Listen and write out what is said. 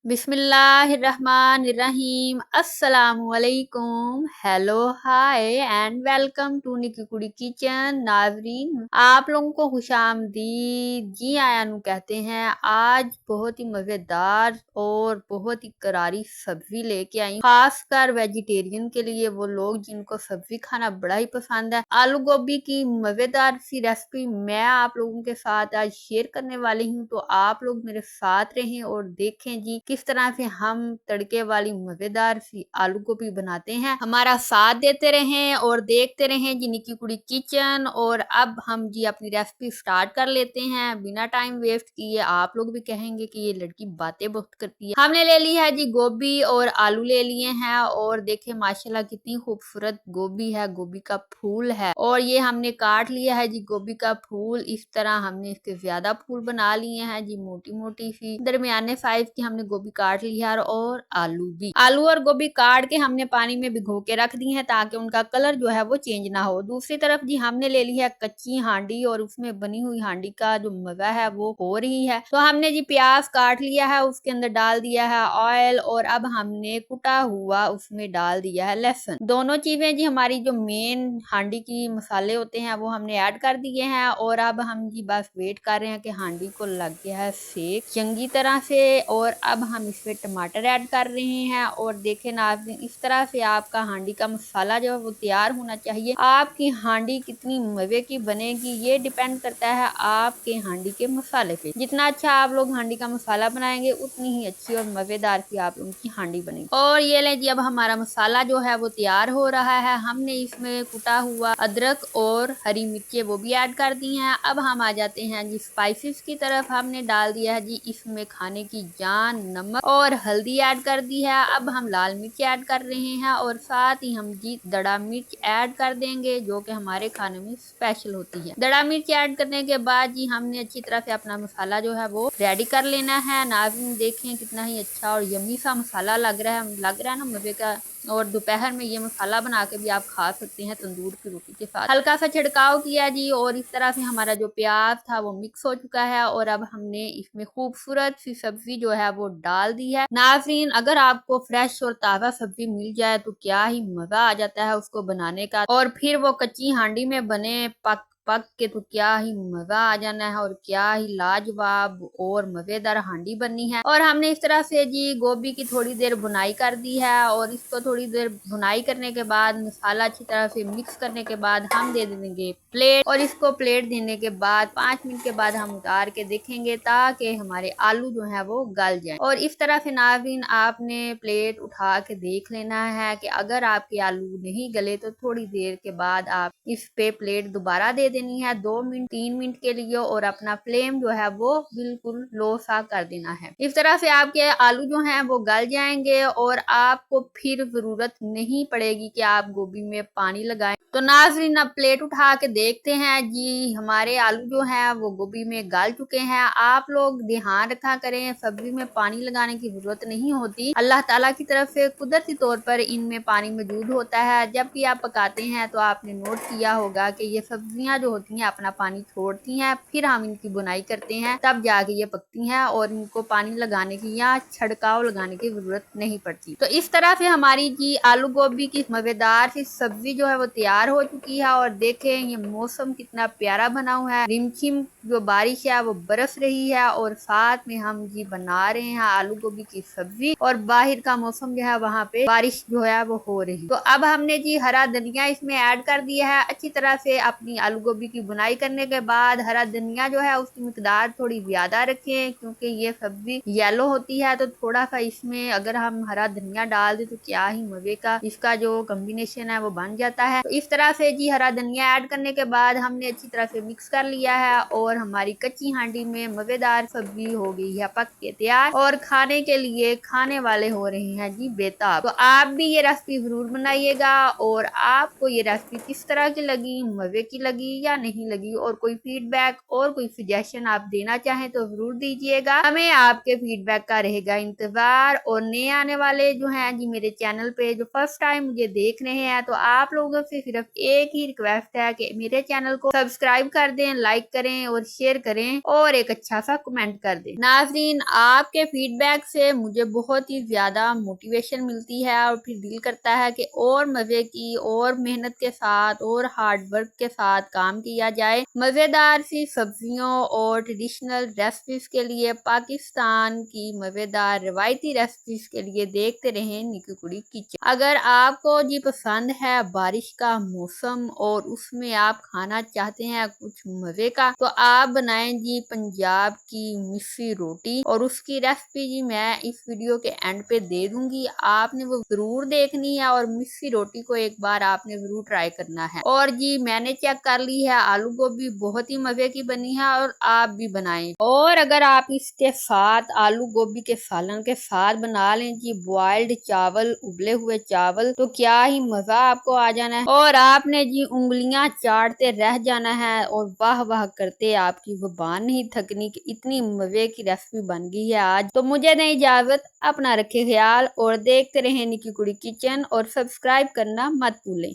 बिस्मिल्लाहिर्रहमानिर्रहीम अस्सलामुअलैकुम। Hello hi and welcome to Nikki Kudi kitchen. नाजरीन, आप लोगों को खुशामदीद। जी आयानू कहते हैं। आज बहुत ही मजेदार और बहुत ही करारी सब्जी लेके आई, खासकर वेजिटेरियन के लिए, वो लोग जिनको सब्जी खाना बड़ा ही पसंद है। आलू गोभी की मजेदार सी रेसिपी मैं आप लोगों के साथ आज शेयर करने वाली हूँ, तो आप लोग मेरे साथ रहें और देखें जी किस तरह से हम तड़के वाली मजेदार सी आलू गोभी बनाते हैं। हमारा साथ देते रहें और देखते रहें जी निकी कुड़ी किचन। और अब हम जी अपनी रेसिपी स्टार्ट कर लेते हैं बिना टाइम वेस्ट किए। आप लोग भी कहेंगे कि ये लड़की बातें बहुत करती है। हमने ले ली है जी गोभी और आलू ले लिए हैं, और देखें माशाल्लाह कितनी खूबसूरत गोभी है, गोभी का फूल है। और ये हमने काट लिया है जी गोभी का फूल। इस तरह हमने इसके ज्यादा फूल बना लिए हैं जी, मोटी मोटी सी दरमियाने साइज की हमने गोभी काट ली है। और आलू भी, आलू और गोभी काट के हमने पानी में भिगो के रख दी है ताकि उनका कलर जो है वो चेंज ना हो। दूसरी तरफ जी हमने ले ली है कच्ची हांडी, और उसमें बनी हुई हांडी का जो मजा है वो हो रही है। तो हमने जी प्याज काट लिया है, उसके अंदर डाल दिया है ऑयल, और अब हमने कुटा हुआ उसमें डाल दिया है लहसुन। दोनों चीजें जी हमारी जो मेन हांडी की मसाले होते हैं वो हमने ऐड कर दिए हैं। और अब हम जी बस वेट कर रहे हैं कि हांडी को लग गया है सेक चंगी तरह से। और अब हम इसमें टमाटर ऐड कर रहे हैं। और देखें नाज़रीन, इस तरह से आपका हांडी का मसाला जो है वो तैयार होना चाहिए। आपकी हांडी कितनी मजे की बनेगी ये डिपेंड करता है आपके हांडी के मसाले पे। जितना अच्छा आप लोग हांडी का मसाला बनाएंगे उतनी ही अच्छी और मजेदार सी आप लोगों की हांडी बनेगी। और ये ले जी अब हमारा मसाला जो है वो तैयार हो रहा है। हमने इसमें कुटा हुआ अदरक और हरी मिर्चें वो भी ऐड कर दी हैं। अब हम आ जाते हैं जी स्पाइसेस की तरफ। हमने डाल दिया है जी इसमें खाने की जान, नमक और हल्दी ऐड कर दी है। अब हम लाल मिर्च ऐड कर रहे हैं, और साथ ही हम जी दड़ा मिर्च ऐड कर देंगे जो कि हमारे खाने में स्पेशल होती है। दड़ा मिर्च ऐड करने के बाद जी हमने अच्छी तरह से अपना मसाला जो है वो रेडी कर लेना है। नाज़रीन देखें कितना ही अच्छा और यम्मी सा मसाला लग रहा है ना मजे का। और दोपहर में ये मसाला बना के भी आप खा सकते हैं तंदूर की रोटी के साथ। हल्का सा छिड़काव किया जी, और इस तरह से हमारा जो प्याज था वो मिक्स हो चुका है। और अब हमने इसमें खूबसूरत सी सब्जी जो है वो डाल दी है। नाज़रीन, अगर आपको फ्रेश और ताज़ा सब्जी मिल जाए तो क्या ही मजा आ जाता है उसको बनाने का, और फिर वो कच्ची हांडी में बने पक पक के तो क्या ही मजा आ जाना है, और क्या ही लाजवाब और मजेदार हांडी बननी है। और हमने इस तरह से जी गोभी की थोड़ी देर भुनाई कर दी है, और इसको थोड़ी देर भुनाई करने के बाद मसाला अच्छी तरह से मिक्स करने के बाद हम दे देंगे प्लेट। और इसको प्लेट देने के बाद 5 मिनट के बाद हम उतार के देखेंगे ताकि हमारे आलू जो है वो गल जाए। और इस तरह से नाज़रीन आपने प्लेट उठा के देख लेना है कि अगर आपके आलू नहीं गले तो थोड़ी देर के बाद आप इस पे प्लेट दोबारा दे देनी है 2 मिनट 3 मिनट के लिए, और अपना फ्लेम जो है वो बिल्कुल लो सा कर देना है। इस तरह से आपके आलू जो हैं वो गल जाएंगे, और आपको फिर जरूरत नहीं पड़ेगी कि आप गोभी में पानी लगाएं। तो नाज़रीन अब प्लेट उठा के देखते हैं जी हमारे आलू जो हैं वो गोभी में गल चुके हैं। आप लोग ध्यान रखा करें, सब्जी में पानी लगाने की जरूरत नहीं होती। अल्लाह ताला की तरफ से कुदरती तौर पर इनमें पानी मौजूद होता है। जब भी आप पकाते हैं तो आपने नोट किया होगा कि ये सब्जियां जो होती हैं अपना पानी छोड़ती हैं, फिर हम इनकी बुनाई करते हैं तब जाके ये पकती हैं, और इनको पानी लगाने की या छिड़काव लगाने की जरूरत नहीं पड़ती। तो इस तरह से हमारी जी आलू गोभी की मजेदार सी सब्जी जो है वो तैयार हो चुकी है। और देखें ये मौसम कितना प्यारा बना हुआ है, रिमझिम जो बारिश है वो बरस रही है, और साथ में हम जी बना रहे हैं आलू गोभी की सब्जी, और बाहर का मौसम जो है वहाँ पे बारिश जो है वो हो रही। तो अब हमने जी हरा धनिया इसमें ऐड कर दिया है। अच्छी तरह से अपनी आलू गोभी की बुनाई करने के बाद हरा धनिया जो है उसकी मिकदार थोड़ी ज्यादा रखें, क्योंकि ये सब्जी येलो होती है। तो थोड़ा सा इसमें अगर हम हरा धनिया डाल दें तो क्या ही मजे का इसका जो कॉम्बिनेशन है वो बन जाता है। तो इस तरह से जी हरा धनिया ऐड करने के बाद हमने अच्छी तरह से मिक्स कर लिया है, और हमारी कच्ची हांडी में मजेदार सब्जी हो गई है पक के तैयार, और खाने के लिए खाने वाले हो रहे हैं जी बेताब। तो आप भी ये रेसिपी जरूर बनाइएगा। और आपको ये रेसिपी किस तरह की लगी, मजे की लगी, या नहीं लगी, और कोई फीडबैक और कोई सजेशन आप देना चाहें तो जरूर दीजिएगा। हमें आपके फीडबैक का रहेगा इंतजार। और नए आने वाले जो हैं जी मेरे चैनल पे जो फर्स्ट टाइम मुझे देख रहे हैं, तो आप लोगों से सिर्फ एक ही रिक्वेस्ट है कि मेरे चैनल को सब्सक्राइब कर दें, लाइक करें और शेयर करें और एक अच्छा सा कमेंट कर दें। नाज़रीन, आपके फीडबैक से मुझे बहुत ही ज्यादा मोटिवेशन मिलती है और फिर दिल करता है कि और मजे की और मेहनत के साथ और हार्ड वर्क के साथ काम किया जाए। मजेदार सी सब्जियों और ट्रेडिशनल रेसिपीज के लिए, पाकिस्तान की मजेदार रिवायती रेसिपीज के लिए देखते रहें निकी कुड़ी किचन। अगर आपको जी पसंद है बारिश का मौसम और उसमें आप खाना चाहते हैं कुछ मजे का, तो आप बनाएं जी पंजाब की मिस्सी रोटी, और उसकी रेसिपी जी मैं इस वीडियो के एंड पे दे दूंगी। आपने वो जरूर देखनी है और मिस्सी रोटी को एक बार आपने जरूर ट्राई करना है। और जी मैंने चेक कर ली है, आलू गोभी बहुत ही मजे की बनी है और आप भी बनाएं। और अगर आप इसके साथ आलू गोभी के सालन के साथ बना लें जी बॉइल्ड चावल, उबले हुए चावल, तो क्या ही मजा आपको आ जाना है और आपने जी उंगलियां चाटते रह जाना है और वाह वाह करते आपकी जुबान नहीं थकनी कि इतनी मजे की रेसिपी बन गई है आज। तो मुझे नहीं इजाजत, अपना रखे ख्याल और देखते रहे निकी कुड़ी किचन और सब्सक्राइब करना मत भूलें।